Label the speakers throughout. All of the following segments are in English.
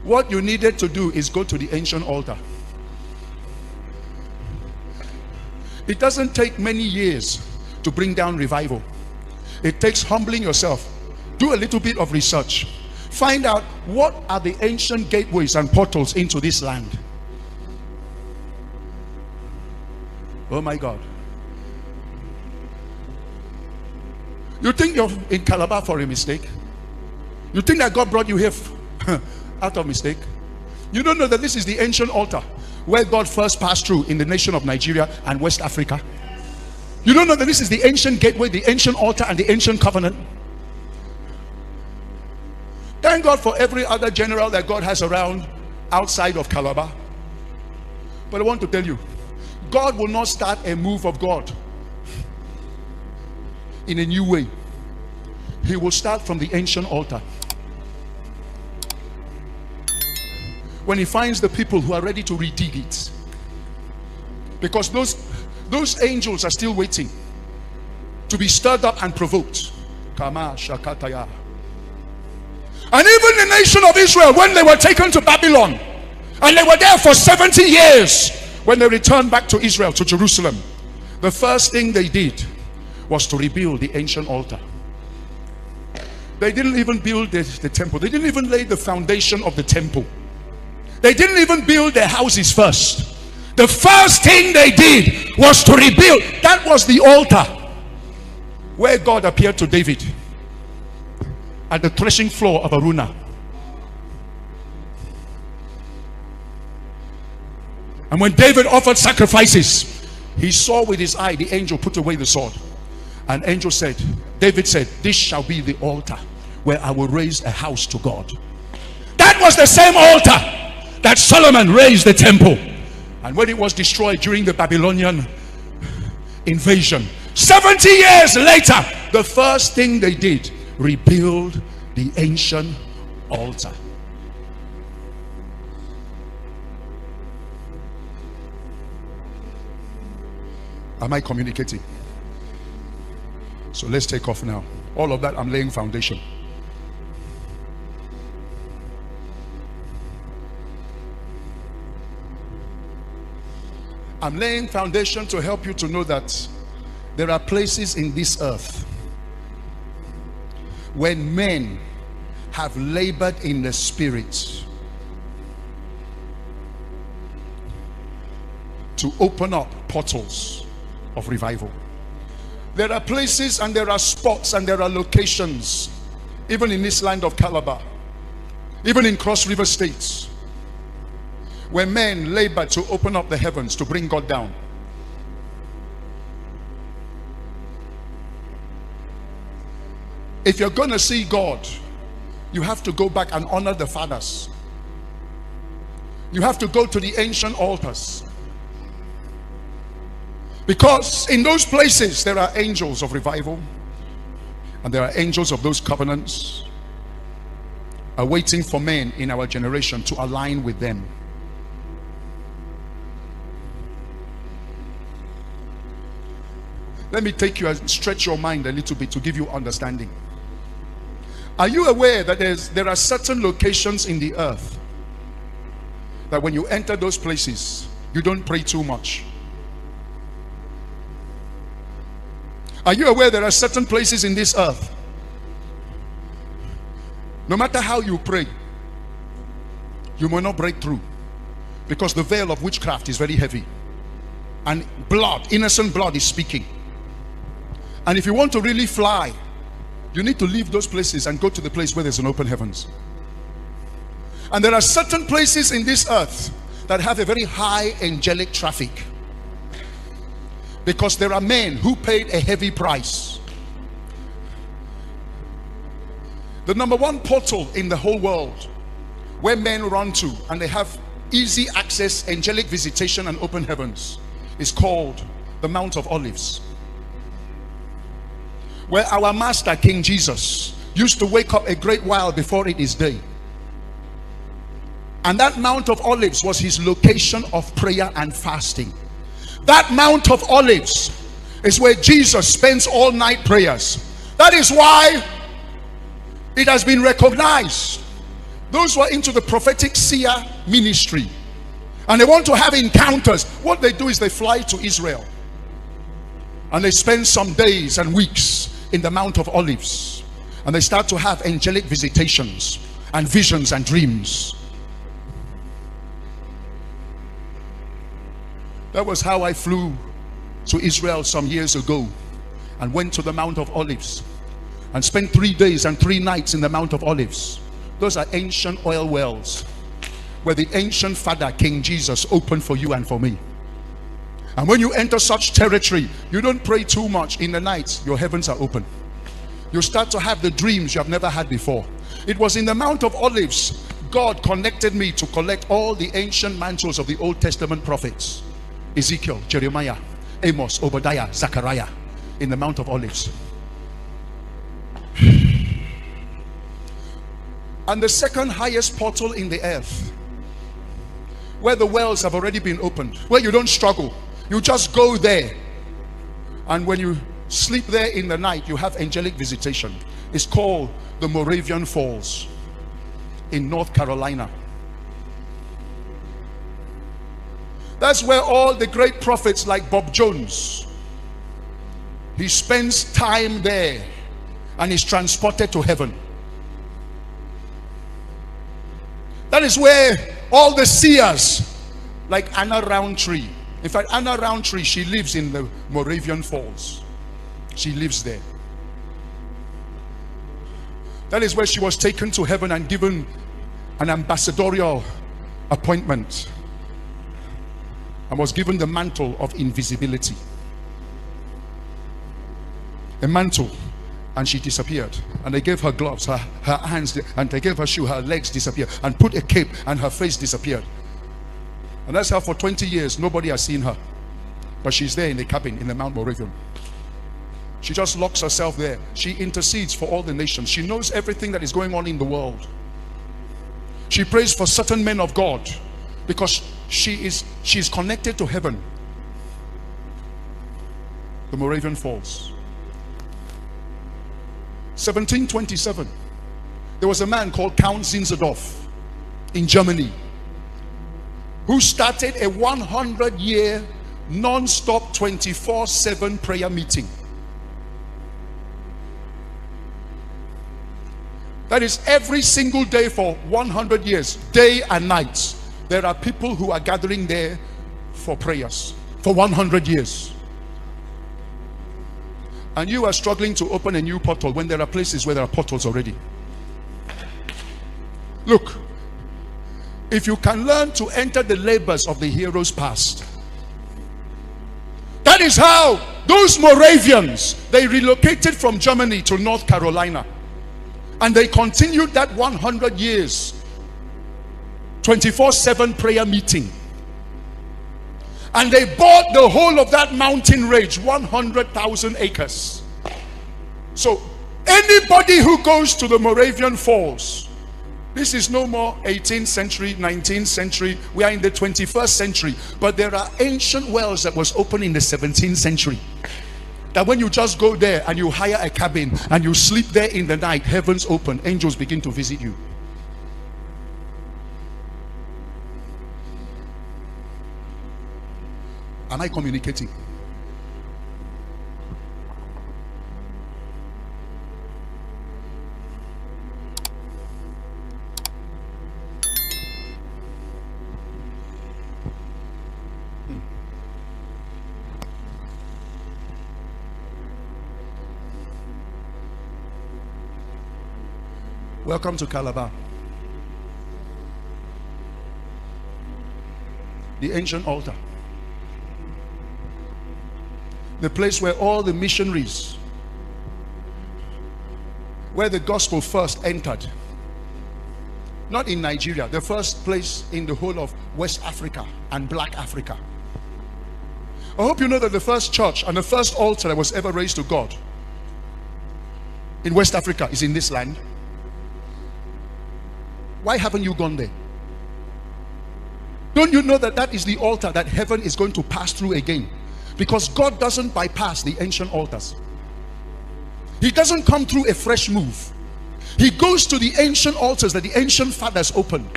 Speaker 1: What you needed to do is go to the ancient altar. It doesn't take many years to bring down revival. It takes humbling yourself. Do a little bit of research. Find out what are the ancient gateways and portals into this land. Oh my God. You think you're in Calabar for a mistake? You think that God brought you here out of mistake? You don't know that this is the ancient altar where God first passed through in the nation of Nigeria and West Africa. You don't know that this is the ancient gateway, the ancient altar, and the ancient covenant. Thank God for every other general that God has around outside of Calabar. But I want to tell you, God will not start a move of God in a new way. He will start from the ancient altar. When he finds the people who are ready to redig it, because those angels are still waiting to be stirred up and provoked. Kama Shakataya. And even the nation of Israel, when they were taken to Babylon and they were there for 70 years, when they returned back to Israel, to Jerusalem, the first thing they did was to rebuild the ancient altar. They didn't even build the temple. They didn't even lay the foundation of the temple. They didn't even build their houses first. The first thing they did was to rebuild. That was the altar where God appeared to David at the threshing floor of Aruna. And when David offered sacrifices, he saw with his eye the angel put away the sword. An angel said, David said, this shall be the altar where I will raise a house to God. That was the same altar that Solomon raised the temple. And when it was destroyed during the Babylonian invasion, 70 years later, the first thing they did, rebuild the ancient altar. Am I communicating? So let's take off now. All of that, I'm laying foundation. I'm laying foundation to help you to know that there are places in this earth when men have labored in the spirit to open up portals of revival. There are places and there are spots and there are locations, even in this land of Calabar, even in Cross River states, where men labor to open up the heavens to bring God down. If you're going to see God, you have to go back and honor the fathers. You have to go to the ancient altars, because in those places there are angels of revival and there are angels of those covenants awaiting for men in our generation to align with them. Let me take you and stretch your mind a little bit to give you understanding. Are you aware that there are certain locations in the earth that when you enter those places, you don't pray too much? Are you aware there are certain places in this earth, no matter how you pray, you may not break through, because the veil of witchcraft is very heavy and blood, innocent blood, is speaking. And if you want to really fly, you need to leave those places and go to the place where there's an open heavens. And there are certain places in this earth that have a very high angelic traffic, because there are men who paid a heavy price. The number one portal in the whole world where men run to and they have easy access, angelic visitation and open heavens, is called the Mount of Olives, where our master King Jesus used to wake up a great while before it is day. And that Mount of Olives was his location of prayer and fasting. That Mount of Olives is where Jesus spends all night prayers. That is why it has been recognized Those who are into the prophetic seer ministry and they want to have encounters, what they do is they fly to Israel and they spend some days and weeks in the Mount of Olives, and they start to have angelic visitations and visions and dreams. That was how I flew to Israel some years ago and went to the Mount of Olives and spent 3 days and 3 nights in the Mount of Olives. Those are ancient oil wells where the ancient father King Jesus opened for you and for me. And when you enter such territory, you don't pray too much. In the night, your heavens are open. You start to have the dreams you have never had before. It was in the Mount of Olives God connected me to collect all the ancient mantles of the Old Testament prophets: Ezekiel, Jeremiah, Amos, Obadiah, Zechariah, in the Mount of Olives. And the second highest portal in the earth, where the wells have already been opened, where you don't struggle, you just go there, and when you sleep there in the night, you have angelic visitation. It's called the Moravian Falls in North Carolina. That's where all the great prophets like Bob Jones, he spends time there and is transported to heaven. That is where all the seers like Anna Roundtree, in fact Anna Roundtree, she lives in the Moravian Falls. She lives there. That is where she was taken to heaven and given an ambassadorial appointment and was given the mantle of invisibility. A mantle, and she disappeared. And they gave her gloves, her hands, and they gave her shoe, her legs disappeared, and put a cape and her face disappeared. And that's how for 20 years nobody has seen her. But she's there in the cabin in the Mount Moravian. She just locks herself there. She intercedes for all the nations. She knows everything that is going on in the world. She prays for certain men of God because she is connected to heaven. The Moravian Falls. 1727, there was a man called Count Zinzendorf in Germany who started a 100-year non-stop 24/7 prayer meeting. That is every single day for 100 years, day and night. There are people who are gathering there for prayers for 100 years. And you are struggling to open a new portal when there are places where there are portals already. Look, if you can learn to enter the labors of the heroes past, that is how those Moravians, they relocated from Germany to North Carolina, and they continued that 100 years 24/7 prayer meeting. And they bought the whole of that mountain range, 100,000 acres. So anybody who goes to the Moravian Falls, this is no more 18th century, 19th century, we are in the 21st century, but there are ancient wells that was opened in the 17th century, that when you just go there and you hire a cabin and you sleep there in the night, heavens open, angels begin to visit you. Am I communicating? Welcome to Calabar. The ancient altar. The place where all the missionaries, where the gospel first entered. Not in Nigeria, the first place in the whole of West Africa and Black Africa. I hope you know that the first church and the first altar that was ever raised to God in West Africa is in this land. Why haven't you gone there? Don't you know that that is the altar that heaven is going to pass through again? Because God doesn't bypass the ancient altars. He doesn't come through a fresh move. He goes to the ancient altars that the ancient fathers opened.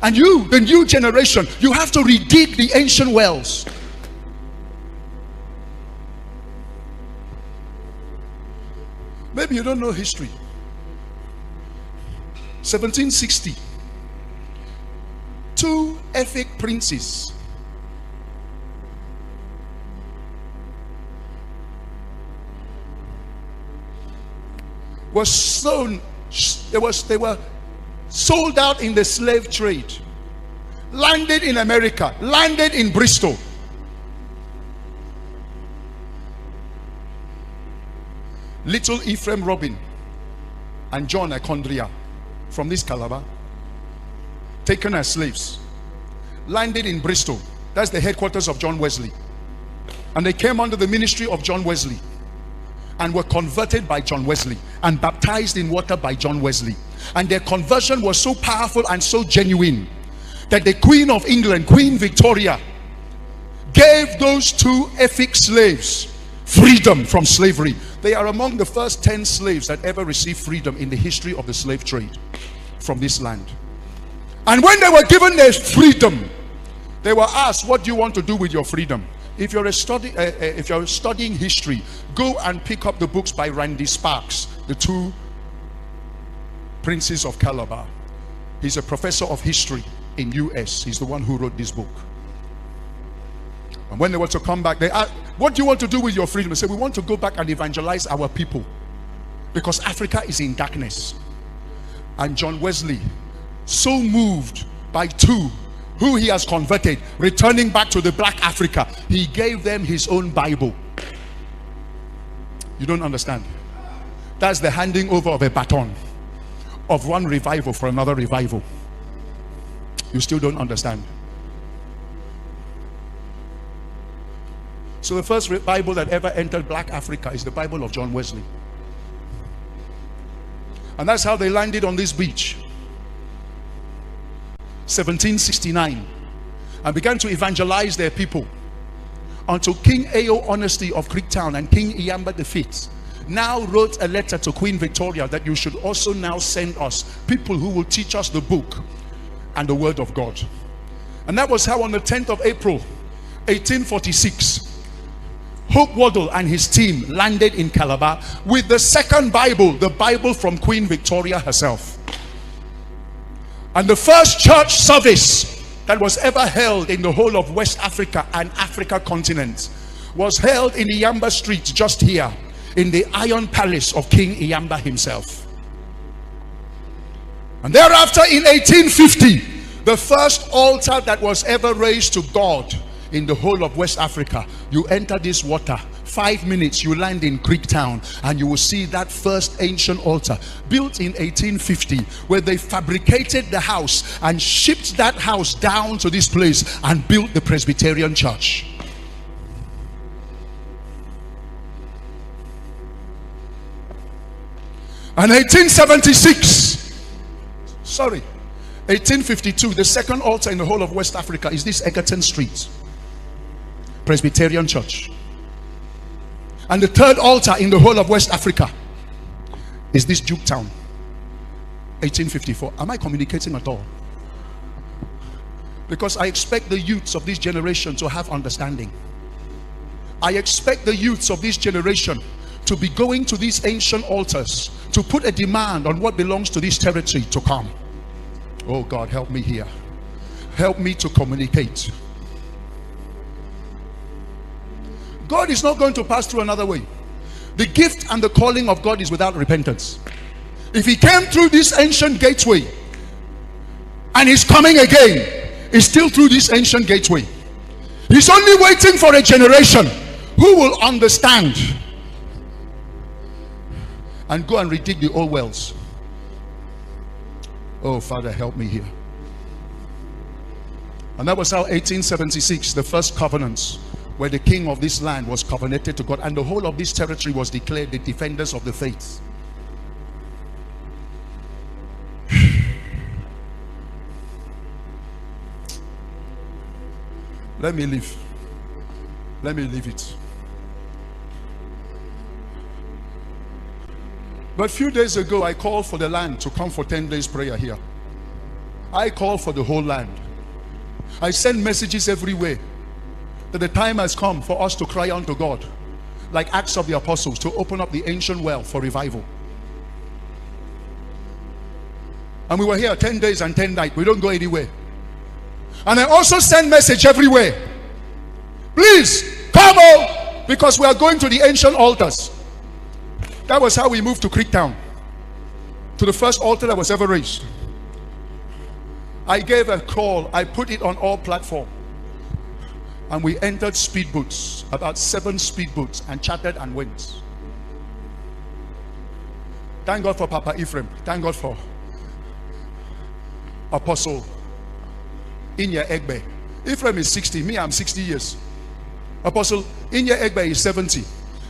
Speaker 1: And you, the new generation, you have to redig the ancient wells. Maybe you don't know history. 1760, two Efik princes were sown. They were sold out in the slave trade, landed in America, landed in Bristol. Little Ephraim Robin and John Akondria from this Calabar, taken as slaves, landed in Bristol. That's the headquarters of John Wesley. And they came under the ministry of John Wesley and were converted by John Wesley and baptized in water by John Wesley. And their conversion was so powerful and so genuine that the Queen of England, Queen Victoria, gave those two Efik slaves freedom from slavery. They are among the first 10 slaves that ever received freedom in the history of the slave trade from this land. And when they were given their freedom, they were asked, what do you want to do with your freedom? If you're studying history, go and pick up the books by Randy Sparks, the two princes of Calabar. He's a professor of history in US. He's the one who wrote this book. And when they were to come back, they asked, what do you want to do with your freedom? They said, we want to go back and evangelize our people because Africa is in darkness. And John Wesley, so moved by two who he has converted, returning back to the black Africa, he gave them his own Bible. You don't understand. That's the handing over of a baton of one revival for another revival. You still don't understand. So the first Bible that ever entered black Africa is the Bible of John Wesley. And that's how they landed on this beach, 1769, and began to evangelize their people until King Ao Honesty of Creektown and King Iyamba V now wrote a letter to Queen Victoria that you should also now send us people who will teach us the book and the word of God. And that was how on the 10th of April 1846 Hope Waddle and his team landed in Calabar with the second Bible, the Bible from Queen Victoria herself. And the first church service that was ever held in the whole of West Africa and Africa continent was held in Iyamba Street, just here in the Iron Palace of King Iyamba himself. And thereafter in 1850, the first altar that was ever raised to God in the whole of West Africa, you enter this water, 5 minutes, you land in Creektown, and you will see that first ancient altar built in 1850, where they fabricated the house and shipped that house down to this place and built the Presbyterian church. And 1852, the second altar in the whole of West Africa is this Egerton Street Presbyterian church. And the third altar in the whole of West Africa is this Juketown, 1854. Am I communicating at all? Because I expect the youths of this generation to have understanding. I expect the youths of this generation to be going to these ancient altars to put a demand on what belongs to this territory to come. Oh God, help me here. Help me to communicate. God is not going to pass through another way. The gift and the calling of God is without repentance. If he came through this ancient gateway and he's coming again, it's still through this ancient gateway. He's only waiting for a generation who will understand and go and redig the old wells. Oh Father, help me here. And that was how 1876, the first covenants, where the king of this land was covenanted to God, and the whole of this territory was declared the defenders of the faith. Let me leave it. But a few days ago, I called for the land to come for 10 days prayer here. I called for the whole land. I sent messages everywhere that the time has come for us to cry unto God, like Acts of the Apostles, to open up the ancient well for revival. And we were here 10 days and 10 nights. We don't go anywhere. And I also send message everywhere. Please come on, because we are going to the ancient altars. That was how we moved to Creektown, to the first altar that was ever raised. I gave a call. I put it on all platforms. And we entered speedboats, about 7 speedboats, and chatted and went. Thank God for Papa Ephraim. Thank God for Apostle Inya Egbe. Ephraim is 60. Me, I'm 60 years. Apostle Inya Egbe is 70.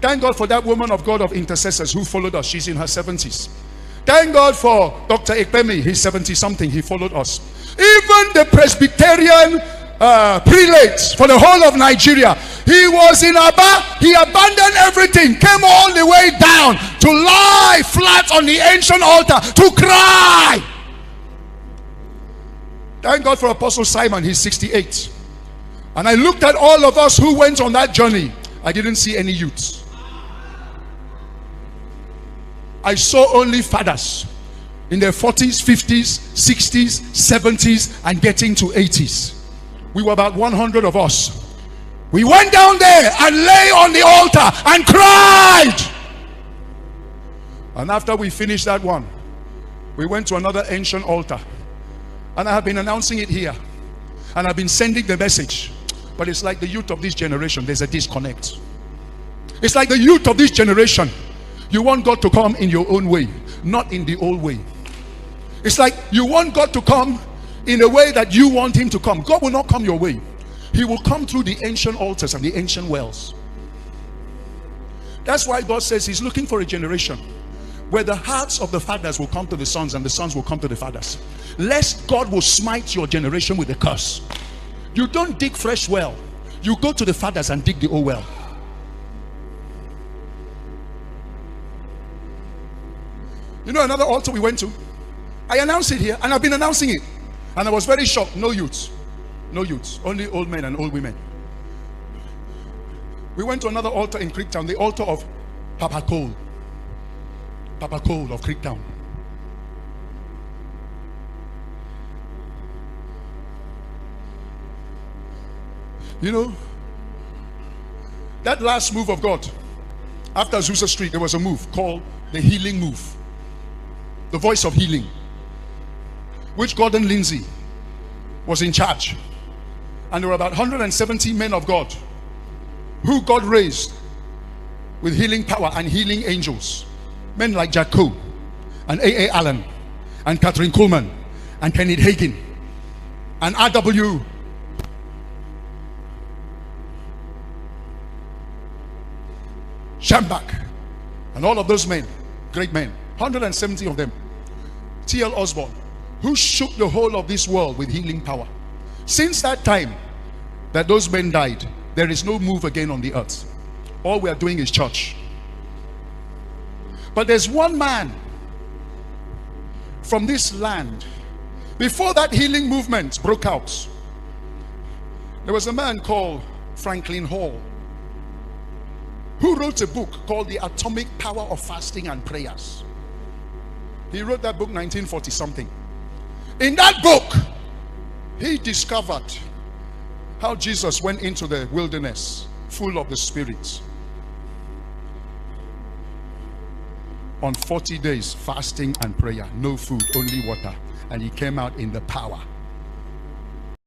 Speaker 1: Thank God for that woman of God of intercessors who followed us. She's in her 70s. Thank God for Dr. Ekpemi. He's 70 something. He followed us. Even the Presbyterian prelates for the whole of Nigeria. He was in Aba. He abandoned everything, came all the way down to lie flat on the ancient altar to cry. Thank God for Apostle Simon. He's 68. And I looked at all of us who went on that journey. I didn't see any youths. I saw only fathers in their 40s, 50s, 60s, 70s, and getting to 80s. We were about 100 of us. We went down there and lay on the altar and cried. And after we finished that one, we went to another ancient altar. And I have been announcing it here. And I've been sending the message. But it's like the youth of this generation, there's a disconnect. It's like the youth of this generation. You want God to come in your own way, not in the old way. It's like you want God to come in a way that you want him to come. God will not come your way. He will come through the ancient altars and the ancient wells. That's why God says he's looking for a generation where the hearts of the fathers will come to the sons and the sons will come to the fathers. Lest God will smite your generation with a curse. You don't dig fresh well. You go to the fathers and dig the old well. You know another altar we went to? I announced it here, and I've been announcing it. And I was very shocked. No youths. No youths. Only old men and old women. We went to another altar in Creektown, the altar of Papa Cole. Papa Cole of Creektown. You know, that last move of God, after Azusa Street, there was a move called the healing move. The voice of healing, which Gordon Lindsay was in charge. And there were about 170 men of God who God raised with healing power and healing angels. Men like Jack Coe and A.A. Allen and Catherine Coleman and Kenneth Hagin and R.W. Shambach and all of those men, great men, 170 of them. T.L. Osborne, who shook the whole of this world with healing power. Since that time that those men died, there is no move again on the earth. All we are doing is church. But there's one man from this land. Before that healing movement broke out, there was a man called Franklin Hall, who wrote a book called The Atomic Power of Fasting and Prayers. He wrote that book 1940 something. In that book, he discovered how Jesus went into the wilderness full of the Spirit on 40 days fasting and prayer, no food, only water, and he came out in the power